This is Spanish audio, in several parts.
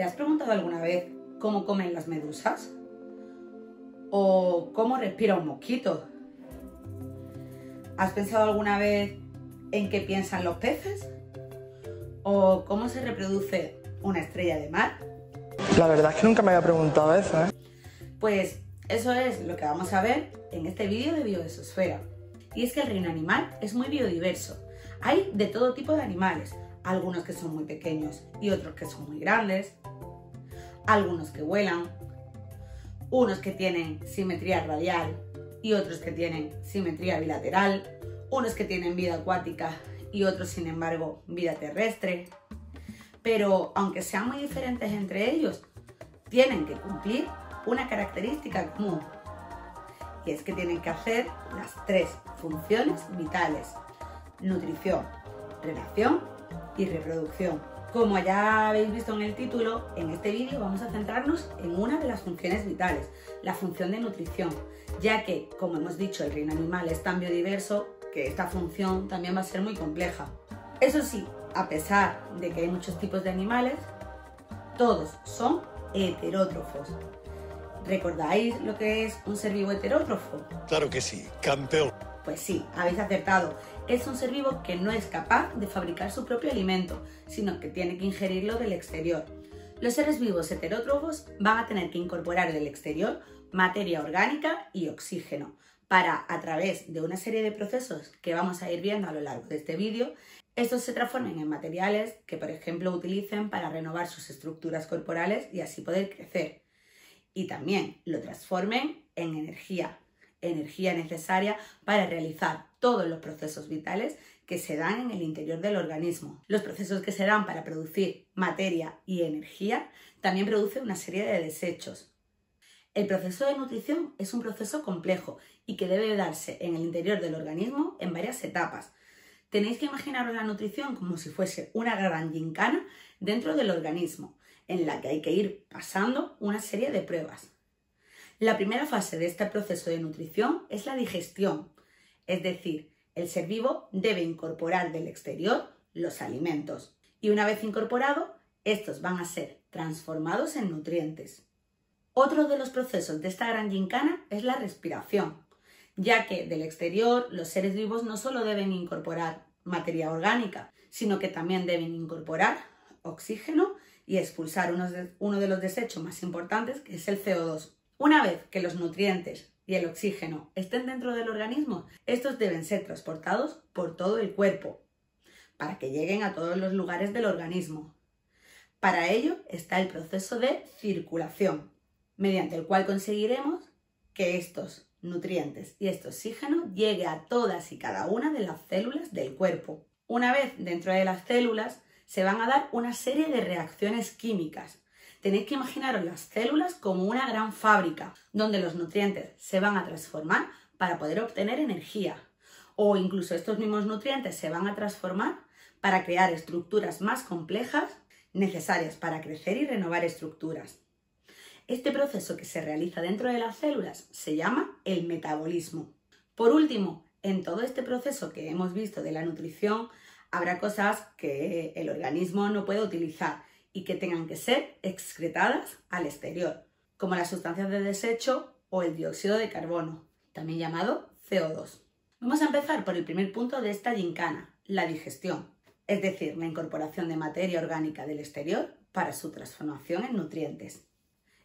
¿Te has preguntado alguna vez cómo comen las medusas? ¿O cómo respira un mosquito? ¿Has pensado alguna vez en qué piensan los peces? ¿O cómo se reproduce una estrella de mar? La verdad es que nunca me había preguntado eso, ¿eh? Pues eso es lo que vamos a ver en este vídeo de Biosfera. Y es que el reino animal es muy biodiverso. Hay de todo tipo de animales, algunos que son muy pequeños y otros que son muy grandes, algunos que vuelan, unos que tienen simetría radial y otros que tienen simetría bilateral, unos que tienen vida acuática y otros, sin embargo, vida terrestre. Pero aunque sean muy diferentes entre ellos, tienen que cumplir una característica común, y es que tienen que hacer las tres funciones vitales: nutrición, relación y reproducción. Como ya habéis visto en el título, en este vídeo vamos a centrarnos en una de las funciones vitales, la función de nutrición, ya que, como hemos dicho, el reino animal es tan biodiverso que esta función también va a ser muy compleja. Eso sí, a pesar de que hay muchos tipos de animales, todos son heterótrofos. ¿Recordáis lo que es un ser vivo heterótrofo? Claro que sí, campeón. Pues sí, habéis acertado. Es un ser vivo que no es capaz de fabricar su propio alimento, sino que tiene que ingerirlo del exterior. Los seres vivos heterótrofos van a tener que incorporar del exterior materia orgánica y oxígeno para, a través de una serie de procesos que vamos a ir viendo a lo largo de este vídeo, estos se transformen en materiales que, por ejemplo, utilicen para renovar sus estructuras corporales y así poder crecer. Y también lo transformen en energía necesaria para realizar todos los procesos vitales que se dan en el interior del organismo. Los procesos que se dan para producir materia y energía también producen una serie de desechos. El proceso de nutrición es un proceso complejo y que debe darse en el interior del organismo en varias etapas. Tenéis que imaginaros la nutrición como si fuese una gran gincana dentro del organismo, en la que hay que ir pasando una serie de pruebas. La primera fase de este proceso de nutrición es la digestión, es decir, el ser vivo debe incorporar del exterior los alimentos y una vez incorporado, estos van a ser transformados en nutrientes. Otro de los procesos de esta gran gincana es la respiración, ya que del exterior los seres vivos no solo deben incorporar materia orgánica, sino que también deben incorporar oxígeno y expulsar uno de los desechos más importantes, que es el CO2. Una vez que los nutrientes y el oxígeno estén dentro del organismo, estos deben ser transportados por todo el cuerpo para que lleguen a todos los lugares del organismo. Para ello está el proceso de circulación, mediante el cual conseguiremos que estos nutrientes y este oxígeno llegue a todas y cada una de las células del cuerpo. Una vez dentro de las células, se van a dar una serie de reacciones químicas. Tenéis que imaginaros las células como una gran fábrica, donde los nutrientes se van a transformar para poder obtener energía. O incluso estos mismos nutrientes se van a transformar para crear estructuras más complejas necesarias para crecer y renovar estructuras. Este proceso que se realiza dentro de las células se llama el metabolismo. Por último, en todo este proceso que hemos visto de la nutrición, habrá cosas que el organismo no puede utilizar y que tengan que ser excretadas al exterior, como las sustancias de desecho o el dióxido de carbono, también llamado CO2. Vamos a empezar por el primer punto de esta gincana, la digestión, es decir, la incorporación de materia orgánica del exterior para su transformación en nutrientes.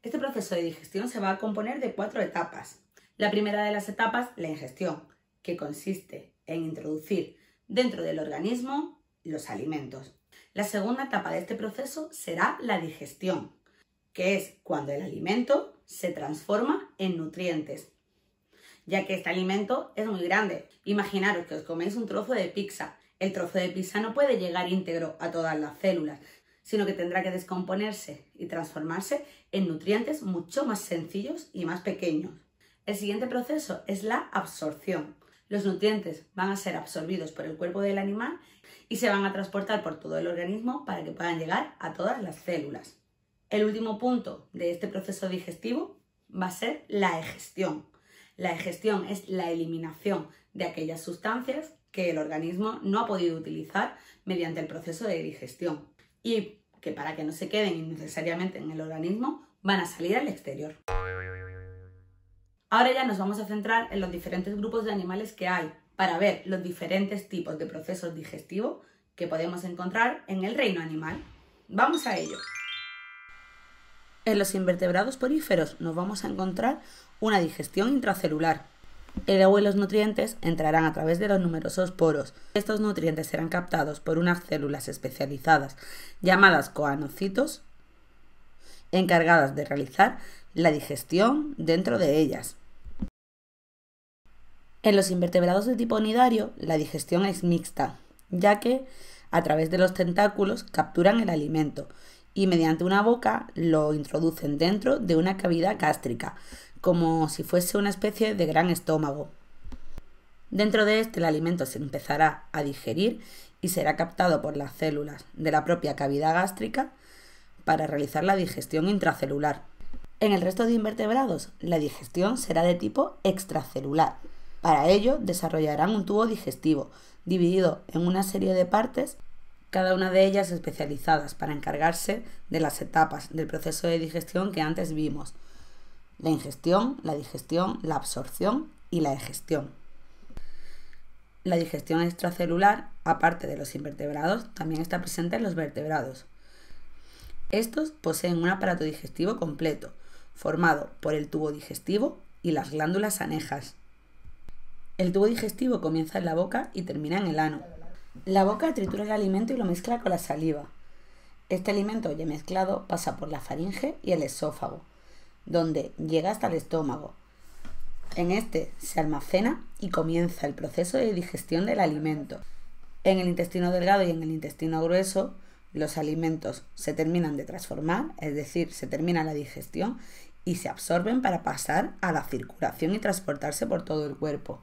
Este proceso de digestión se va a componer de 4 etapas. La primera de las etapas, la ingestión, que consiste en introducir dentro del organismo los alimentos. La segunda etapa de este proceso será la digestión, que es cuando el alimento se transforma en nutrientes, ya que este alimento es muy grande. Imaginaros que os coméis un trozo de pizza. El trozo de pizza no puede llegar íntegro a todas las células, sino que tendrá que descomponerse y transformarse en nutrientes mucho más sencillos y más pequeños. El siguiente proceso es la absorción. Los nutrientes van a ser absorbidos por el cuerpo del animal y se van a transportar por todo el organismo para que puedan llegar a todas las células. El último punto de este proceso digestivo va a ser la egestión. La egestión es la eliminación de aquellas sustancias que el organismo no ha podido utilizar mediante el proceso de digestión. Y que para que no se queden innecesariamente en el organismo, van a salir al exterior. Ahora ya nos vamos a centrar en los diferentes grupos de animales que hay para ver los diferentes tipos de procesos digestivos que podemos encontrar en el reino animal. ¡Vamos a ello! En los invertebrados poríferos nos vamos a encontrar una digestión intracelular. El agua y los nutrientes entrarán a través de los numerosos poros. Estos nutrientes serán captados por unas células especializadas llamadas coanocitos, encargadas de realizar la digestión dentro de ellas. En los invertebrados de tipo nidario, la digestión es mixta, ya que a través de los tentáculos capturan el alimento y mediante una boca lo introducen dentro de una cavidad gástrica, como si fuese una especie de gran estómago. Dentro de este el alimento se empezará a digerir y será captado por las células de la propia cavidad gástrica para realizar la digestión intracelular. En el resto de invertebrados, la digestión será de tipo extracelular. Para ello, desarrollarán un tubo digestivo, dividido en una serie de partes, cada una de ellas especializadas para encargarse de las etapas del proceso de digestión que antes vimos: la ingestión, la digestión, la absorción y la egestión. La digestión extracelular, aparte de los invertebrados, también está presente en los vertebrados. Estos poseen un aparato digestivo completo, formado por el tubo digestivo y las glándulas anejas. El tubo digestivo comienza en la boca y termina en el ano. La boca tritura el alimento y lo mezcla con la saliva. Este alimento ya mezclado pasa por la faringe y el esófago, donde llega hasta el estómago. En este se almacena y comienza el proceso de digestión del alimento. En el intestino delgado y en el intestino grueso, los alimentos se terminan de transformar, es decir, se termina la digestión y se absorben para pasar a la circulación y transportarse por todo el cuerpo.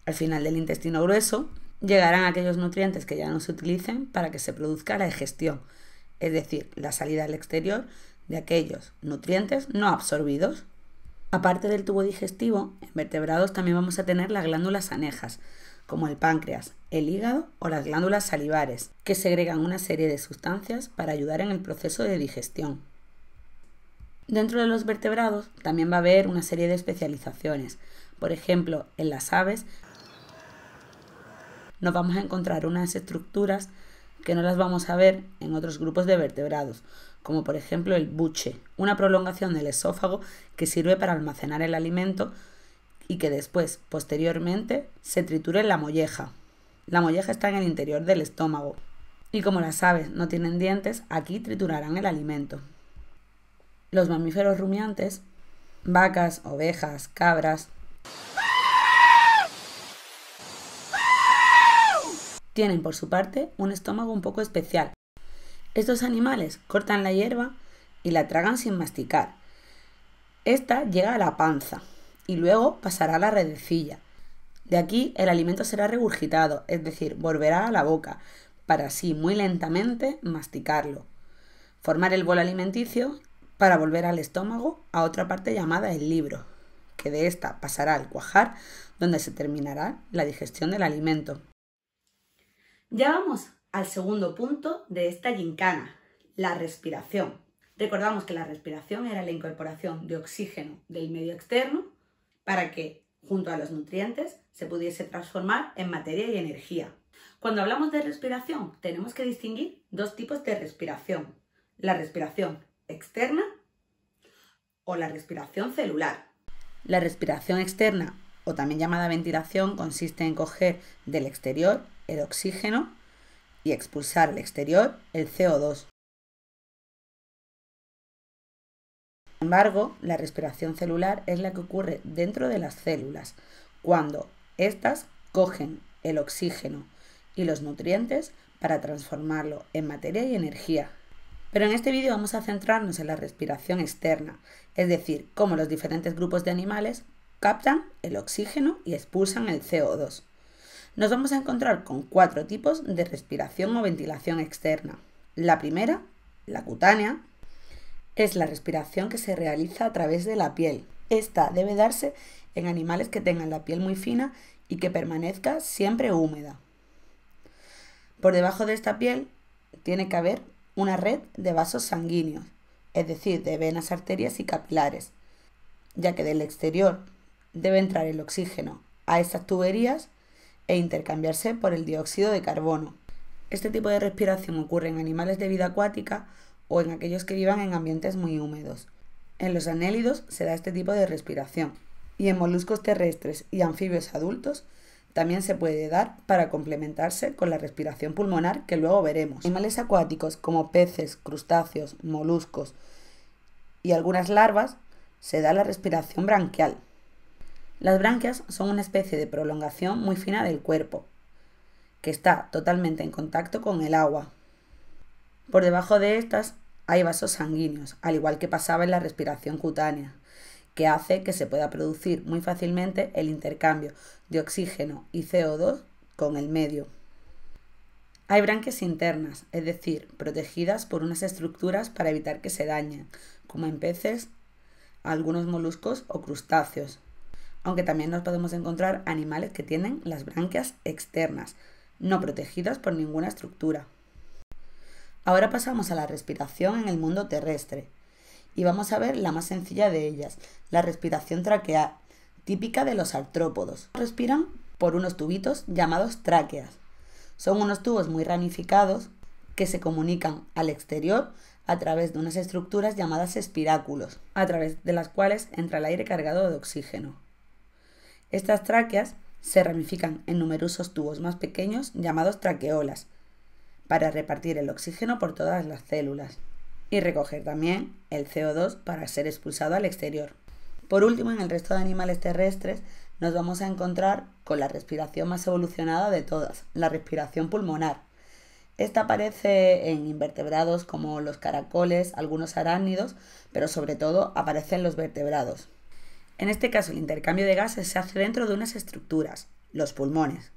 Al final del intestino grueso llegarán aquellos nutrientes que ya no se utilicen para que se produzca la egestión, es decir, la salida al exterior de aquellos nutrientes no absorbidos. Aparte del tubo digestivo, en vertebrados también vamos a tener las glándulas anejas, como el páncreas, el hígado o las glándulas salivares, que segregan una serie de sustancias para ayudar en el proceso de digestión. Dentro de los vertebrados también va a haber una serie de especializaciones. Por ejemplo, en las aves nos vamos a encontrar unas estructuras que no las vamos a ver en otros grupos de vertebrados, como por ejemplo el buche, una prolongación del esófago que sirve para almacenar el alimento y que después, posteriormente, se tritura en la molleja. La molleja está en el interior del estómago y como las aves no tienen dientes, aquí triturarán el alimento. Los mamíferos rumiantes, vacas, ovejas, cabras, tienen por su parte un estómago un poco especial. Estos animales cortan la hierba y la tragan sin masticar. Esta llega a la panza y luego pasará a la redecilla. De aquí el alimento será regurgitado, es decir, volverá a la boca, para así muy lentamente masticarlo, formar el bolo alimenticio para volver al estómago a otra parte llamada el libro, que de esta pasará al cuajar, donde se terminará la digestión del alimento. Ya vamos al segundo punto de esta gincana, la respiración. Recordamos que la respiración era la incorporación de oxígeno del medio externo para que, junto a los nutrientes, se pudiese transformar en materia y energía. Cuando hablamos de respiración, tenemos que distinguir dos tipos de respiración: la respiración externa o la respiración celular. La respiración externa, o también llamada ventilación, consiste en coger del exterior el oxígeno y expulsar al exterior el CO2. Sin embargo, la respiración celular es la que ocurre dentro de las células, cuando éstas cogen el oxígeno y los nutrientes para transformarlo en materia y energía. Pero en este vídeo vamos a centrarnos en la respiración externa, es decir, cómo los diferentes grupos de animales captan el oxígeno y expulsan el CO2. Nos vamos a encontrar con 4 tipos de respiración o ventilación externa. La primera, la cutánea, es la respiración que se realiza a través de la piel. Esta debe darse en animales que tengan la piel muy fina y que permanezca siempre húmeda. Por debajo de esta piel tiene que haber una red de vasos sanguíneos, es decir, de venas, arterias y capilares, ya que del exterior debe entrar el oxígeno a estas tuberías e intercambiarse por el dióxido de carbono. Este tipo de respiración ocurre en animales de vida acuática o en aquellos que vivan en ambientes muy húmedos. En los anélidos se da este tipo de respiración y en moluscos terrestres y anfibios adultos también se puede dar para complementarse con la respiración pulmonar que luego veremos. En animales acuáticos como peces, crustáceos, moluscos y algunas larvas se da la respiración branquial. Las branquias son una especie de prolongación muy fina del cuerpo, que está totalmente en contacto con el agua. Por debajo de estas hay vasos sanguíneos, al igual que pasaba en la respiración cutánea, que hace que se pueda producir muy fácilmente el intercambio de oxígeno y CO2 con el medio. Hay branquias internas, es decir, protegidas por unas estructuras para evitar que se dañen, como en peces, algunos moluscos o crustáceos, aunque también nos podemos encontrar animales que tienen las branquias externas, no protegidas por ninguna estructura. Ahora pasamos a la respiración en el mundo terrestre y vamos a ver la más sencilla de ellas, la respiración traqueal, típica de los artrópodos. Respiran por unos tubitos llamados tráqueas. Son unos tubos muy ramificados que se comunican al exterior a través de unas estructuras llamadas espiráculos, a través de las cuales entra el aire cargado de oxígeno. Estas tráqueas se ramifican en numerosos tubos más pequeños llamados traqueolas, para repartir el oxígeno por todas las células y recoger también el CO2 para ser expulsado al exterior. Por último, en el resto de animales terrestres nos vamos a encontrar con la respiración más evolucionada de todas, la respiración pulmonar. Esta aparece en invertebrados como los caracoles, algunos arácnidos, pero sobre todo aparece en los vertebrados. En este caso, el intercambio de gases se hace dentro de unas estructuras, los pulmones.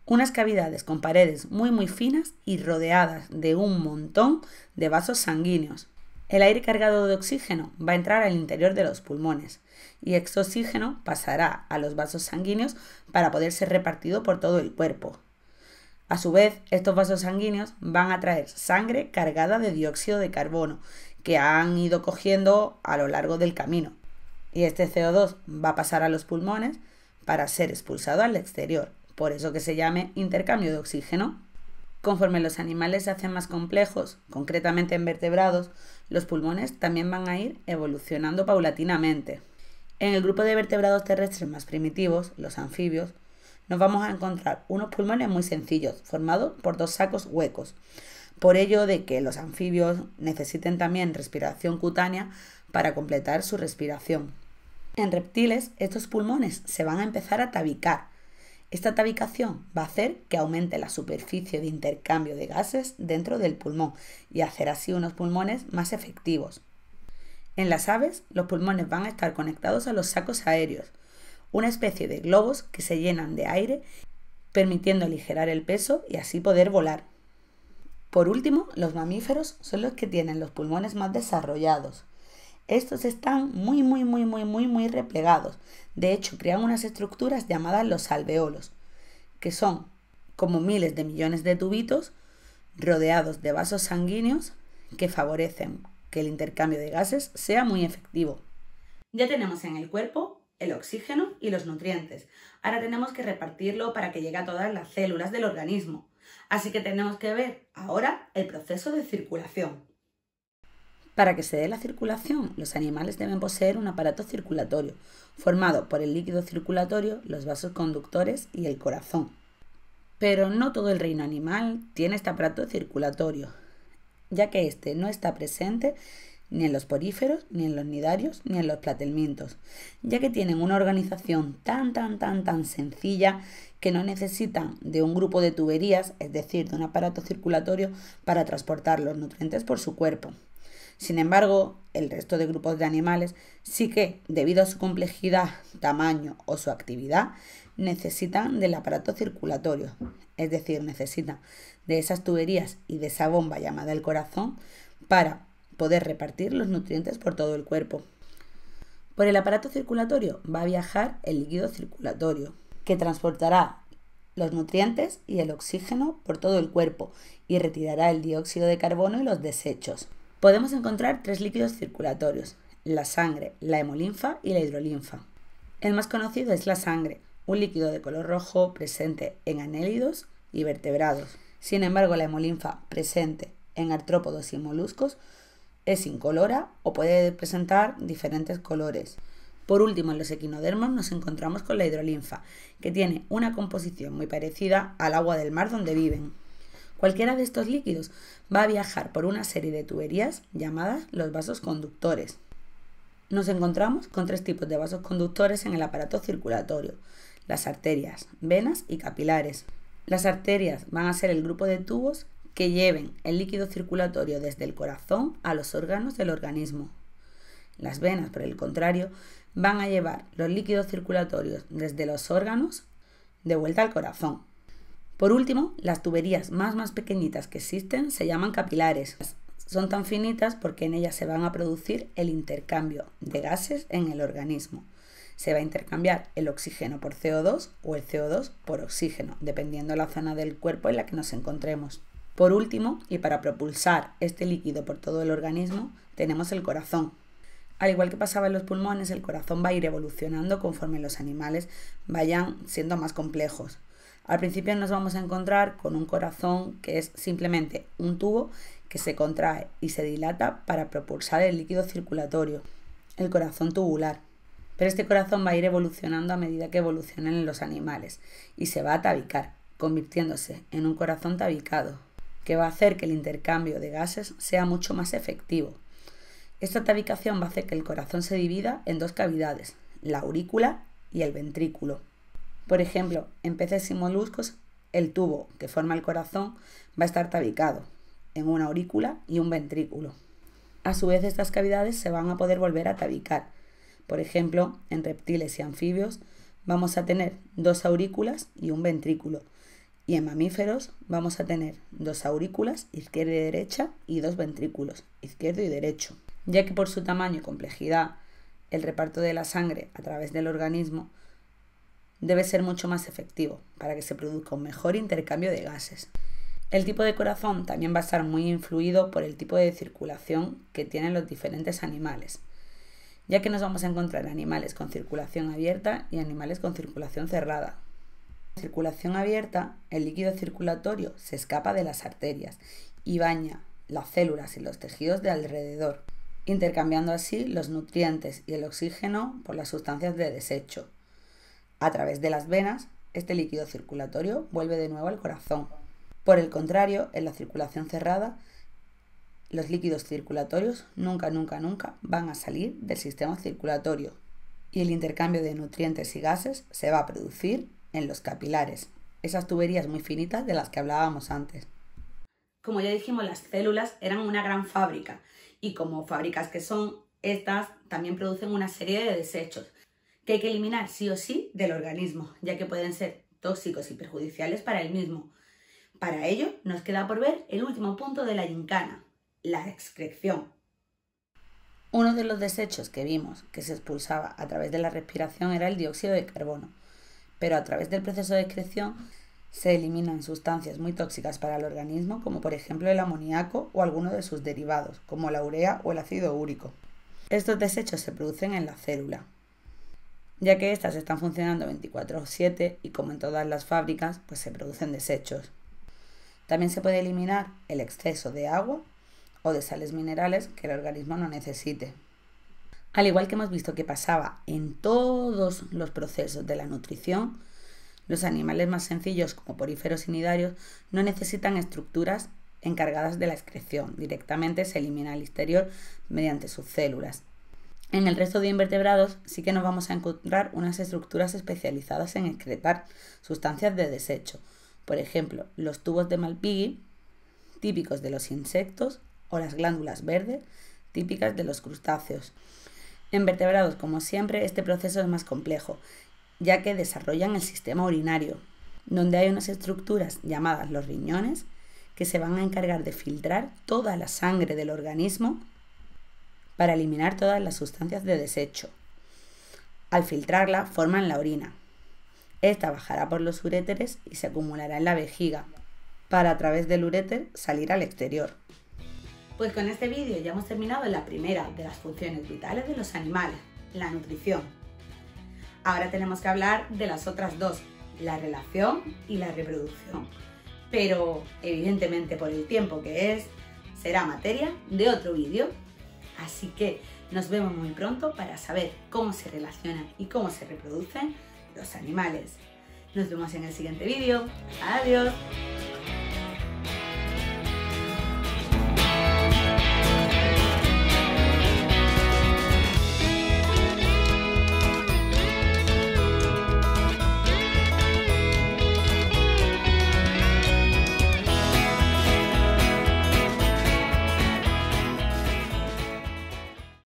Unas cavidades con paredes muy finas y rodeadas de un montón de vasos sanguíneos. El aire cargado de oxígeno va a entrar al interior de los pulmones y este oxígeno pasará a los vasos sanguíneos para poder ser repartido por todo el cuerpo. A su vez, estos vasos sanguíneos van a traer sangre cargada de dióxido de carbono que han ido cogiendo a lo largo del camino. Y este CO2 va a pasar a los pulmones para ser expulsado al exterior. Por eso que se llame intercambio de oxígeno. Conforme los animales se hacen más complejos, concretamente en vertebrados, los pulmones también van a ir evolucionando paulatinamente. En el grupo de vertebrados terrestres más primitivos, los anfibios, nos vamos a encontrar unos pulmones muy sencillos, formados por dos sacos huecos. Por ello de que los anfibios necesiten también respiración cutánea para completar su respiración. En reptiles, estos pulmones se van a empezar a tabicar. Esta tabicación va a hacer que aumente la superficie de intercambio de gases dentro del pulmón y hacer así unos pulmones más efectivos. En las aves, los pulmones van a estar conectados a los sacos aéreos, una especie de globos que se llenan de aire, permitiendo aligerar el peso y así poder volar. Por último, los mamíferos son los que tienen los pulmones más desarrollados. Estos están muy replegados. De hecho, crean unas estructuras llamadas los alveolos, que son como miles de millones de tubitos rodeados de vasos sanguíneos que favorecen que el intercambio de gases sea muy efectivo. Ya tenemos en el cuerpo el oxígeno y los nutrientes. Ahora tenemos que repartirlo para que llegue a todas las células del organismo. Así que tenemos que ver ahora el proceso de circulación. Para que se dé la circulación, los animales deben poseer un aparato circulatorio, formado por el líquido circulatorio, los vasos conductores y el corazón. Pero no todo el reino animal tiene este aparato circulatorio, ya que este no está presente ni en los poríferos, ni en los nidarios, ni en los platelmintos, ya que tienen una organización tan sencilla que no necesitan de un grupo de tuberías, es decir, de un aparato circulatorio para transportar los nutrientes por su cuerpo. Sin embargo, el resto de grupos de animales sí que, debido a su complejidad, tamaño o su actividad, necesitan del aparato circulatorio, es decir, necesitan de esas tuberías y de esa bomba llamada el corazón para poder repartir los nutrientes por todo el cuerpo. Por el aparato circulatorio va a viajar el líquido circulatorio, que transportará los nutrientes y el oxígeno por todo el cuerpo y retirará el dióxido de carbono y los desechos. Podemos encontrar 3 líquidos circulatorios: la sangre, la hemolinfa y la hidrolinfa. El más conocido es la sangre, un líquido de color rojo presente en anélidos y vertebrados. Sin embargo, la hemolinfa, presente en artrópodos y moluscos, es incolora o puede presentar diferentes colores. Por último, en los equinodermos nos encontramos con la hidrolinfa, que tiene una composición muy parecida al agua del mar donde viven. Cualquiera de estos líquidos va a viajar por una serie de tuberías llamadas los vasos conductores. Nos encontramos con 3 tipos de vasos conductores en el aparato circulatorio: las arterias, venas y capilares. Las arterias van a ser el grupo de tubos que lleven el líquido circulatorio desde el corazón a los órganos del organismo. Las venas, por el contrario, van a llevar los líquidos circulatorios desde los órganos de vuelta al corazón. Por último, las tuberías más pequeñitas que existen se llaman capilares. Son tan finitas porque en ellas se van a producir el intercambio de gases en el organismo. Se va a intercambiar el oxígeno por CO2 o el CO2 por oxígeno, dependiendo de la zona del cuerpo en la que nos encontremos. Por último, y para propulsar este líquido por todo el organismo, tenemos el corazón. Al igual que pasaba en los pulmones, el corazón va a ir evolucionando conforme los animales vayan siendo más complejos. Al principio nos vamos a encontrar con un corazón que es simplemente un tubo que se contrae y se dilata para propulsar el líquido circulatorio, el corazón tubular. Pero este corazón va a ir evolucionando a medida que evolucionen los animales y se va a tabicar, convirtiéndose en un corazón tabicado, que va a hacer que el intercambio de gases sea mucho más efectivo. Esta tabicación va a hacer que el corazón se divida en 2 cavidades, la aurícula y el ventrículo. Por ejemplo, en peces y moluscos, el tubo que forma el corazón va a estar tabicado en una aurícula y un ventrículo. A su vez, estas cavidades se van a poder volver a tabicar. Por ejemplo, en reptiles y anfibios vamos a tener 2 aurículas y un ventrículo. Y en mamíferos vamos a tener 2 aurículas, izquierda y derecha, y 2 ventrículos, izquierdo y derecho. Ya que por su tamaño y complejidad, el reparto de la sangre a través del organismo debe ser mucho más efectivo para que se produzca un mejor intercambio de gases. El tipo de corazón también va a estar muy influido por el tipo de circulación que tienen los diferentes animales, ya que nos vamos a encontrar animales con circulación abierta y animales con circulación cerrada. En circulación abierta, el líquido circulatorio se escapa de las arterias y baña las células y los tejidos de alrededor, intercambiando así los nutrientes y el oxígeno por las sustancias de desecho. A través de las venas, este líquido circulatorio vuelve de nuevo al corazón. Por el contrario, en la circulación cerrada, los líquidos circulatorios nunca van a salir del sistema circulatorio y el intercambio de nutrientes y gases se va a producir en los capilares, esas tuberías muy finitas de las que hablábamos antes. Como ya dijimos, las células eran una gran fábrica y como fábricas que son, estas también producen una serie de desechos que hay que eliminar sí o sí del organismo, ya que pueden ser tóxicos y perjudiciales para el mismo. Para ello, nos queda por ver el último punto de la gincana, la excreción. Uno de los desechos que vimos que se expulsaba a través de la respiración era el dióxido de carbono, pero a través del proceso de excreción se eliminan sustancias muy tóxicas para el organismo, como por ejemplo el amoníaco o alguno de sus derivados, como la urea o el ácido úrico. Estos desechos se producen en la célula, ya que éstas están funcionando 24/7 y como en todas las fábricas, pues se producen desechos. También se puede eliminar el exceso de agua o de sales minerales que el organismo no necesite. Al igual que hemos visto que pasaba en todos los procesos de la nutrición, los animales más sencillos como poríferos y nidarios no necesitan estructuras encargadas de la excreción. Directamente se elimina al exterior mediante sus células. En el resto de invertebrados sí que nos vamos a encontrar unas estructuras especializadas en excretar sustancias de desecho. Por ejemplo, los tubos de Malpighi, típicos de los insectos, o las glándulas verdes, típicas de los crustáceos. En vertebrados, como siempre, este proceso es más complejo, ya que desarrollan el sistema urinario, donde hay unas estructuras llamadas los riñones que se van a encargar de filtrar toda la sangre del organismo para eliminar todas las sustancias de desecho. Al filtrarla, forman la orina. Esta bajará por los uréteres y se acumulará en la vejiga, para a través del uréter salir al exterior. Pues con este vídeo ya hemos terminado la primera de las funciones vitales de los animales, la nutrición. Ahora tenemos que hablar de las otras dos, la relación y la reproducción. Pero evidentemente por el tiempo que es, será materia de otro vídeo. Así que nos vemos muy pronto para saber cómo se relacionan y cómo se reproducen los animales. Nos vemos en el siguiente vídeo. ¡Adiós!